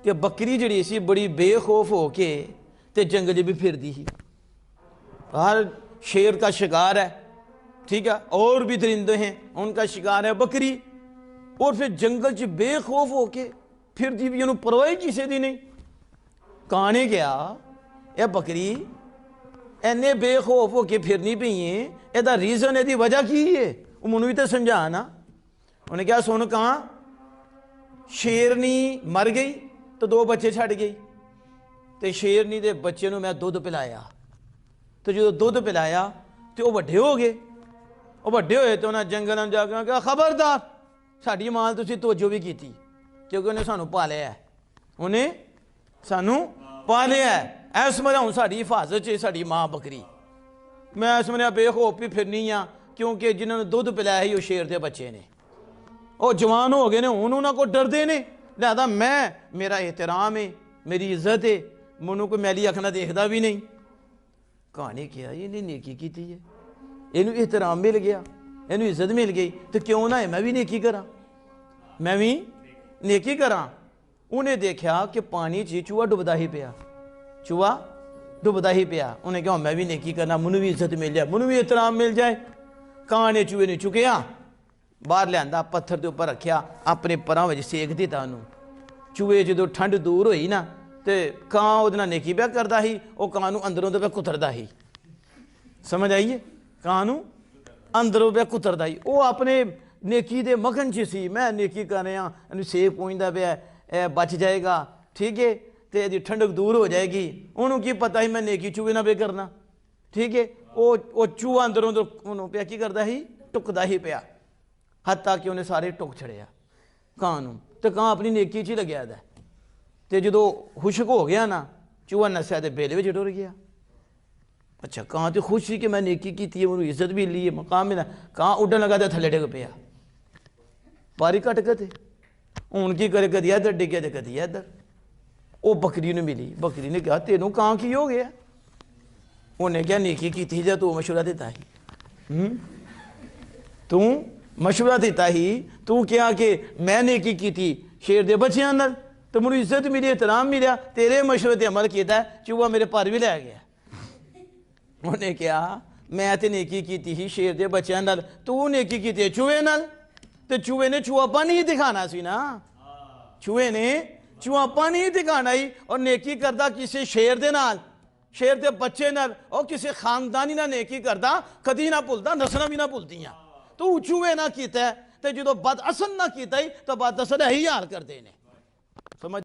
कि बकरी जिहड़ी सी बड़ी बेखौफ हो के ते जंगल च भी फिरदी ही। हर शेर का शिकार है, ठीक है, और भी दरिंदे हैं उनका शिकार है बकरी, और फिर जंगल च बेखौफ हो के फिरदी भी, उन्होंने परवाह किसी दी नहीं। कां ने कहा यह बकरी इन्ने बेखौफ हो के फिरनी पई है, यदा रीजन यदी वजह की है, वो मैनू भी तो समझा ना। उन्हें क्या सुन कहा, शेरनी मर गई तो 2 बच्चे छड़ गई, तो शेरनी के बच्चे को मैं दुध पिलाया, तो जो दुध पिलाया तो वह वड्डे हो गए। वो वड्डे होए तो उन्हें जंगल में जाकर कहा खबरदार साड़ी मां तुसीं तवज्जो भी की, क्योंकि उन्हें सानू पालिया है, उन्हें सानू पालिया है, इस मरे हूँ साड़ी हिफाजत है साड़ी मां बकरी। मैं इस मरे बेखौफ भी फिरनी हाँ, क्योंकि जिन्होंने दुध पिलाया ही वो शेर के बच्चे ने, वो जवान हो गए ने, हूँ उन्होंने को डरते ने, लिहाजा मैं, मेरा एहतराम है, मेरी इज्जत है, मैनू कोई मैली अख ना देखता भी नहीं। कहानी क्या इन्हें नेकी की है, इनू एहतराम मिल गया, इनू इज्जत मिल गई, तो क्यों ना है मैं भी नेकी करा, मैं भी नेकी करा। उन्हें देखा कि पानी च चूहा डुबदा ही पिया, चूहा डुबदा ही पिया। उन्हें कहा मैं भी नेकी करना, मैनू भी इज्जत मिल जाए, मैनू भी एहतराम मिल जाए। कां ने चूहे ने चुकया, बाहर लिया, पत्थर के उपर रखिया, अपने परां विच सेक दिता उन्होंने। चूहे जो ठंड दूर हुई ना, तो कां उहदे नाल नेकी पिया करदा ही, वो कां नूं अंदरों तो पिया कुतरदा ही। समझ आइए, कां नूं अंदरों पिया कुतरदा ही, वो अपने नेकी दे मगन च सी, मैं नेकी कर रहा, इन्हूं सेक पहुंचदा पिया, बच जाएगा, ठीक है, तो यदि ठंडक दूर हो जाएगी। उन्होंने की पता ही मैं नेकी चूहे ना पे करना, ठीक है। वो चूहा अंदरों उन्होंने पिया की करता ही, टुकदा ही पिया, हत्ता कि उन्हें सारे टुक छड़िया कां नूं, तो कां अपनी नेकी च ही लग्या दा। तो जो खुशक हो गया ना, चूहा नस्या तो बेले में टुर गया। अच्छा, कां तो खुश ही कि मैं नेकी की है, मैं इज्जत भी ली है, मकाम मिला। कां उड्डन लगा तो थले डिग पिया, पारी कट गए। हूँ की करे, कदी इधर डिगे तो कदी इधर। वो बकरी ने मिली, बकरी ने कहा तेनों कां की हो गया, उन्हें क्या नेकी की थी, जब तू मशवरा देता ही, तू मशवरा देता ही, तू क्या कि मैं नेकी की थी शेर दे बच्चों नाल, तो मुझे इज्जत मिली, एहतराम मिला, तेरे मशवरे पर अमल किया, चूहा मेरे पर भी लै गया। उन्हें क्या मैं तो नेकी की थी शेर दे बच्चों नाल, तू नेकी की थी चूहे नाल, तो चूहे ने चूहापन ही दिखाना सी ना, चूहे ने चूहापन ही दिखाना ही। और नेकी करता किसी शेर दे नाल, शेर दे बच्चे नाल, और किसी खानदानी ना नेकी करता कदी ना भुलता, नसलां भी ना भुलदियां। तू चूहे ना कीता, तो जो बद असल ना कीता ही, तो बद असल यही हाल करते हैं। समझ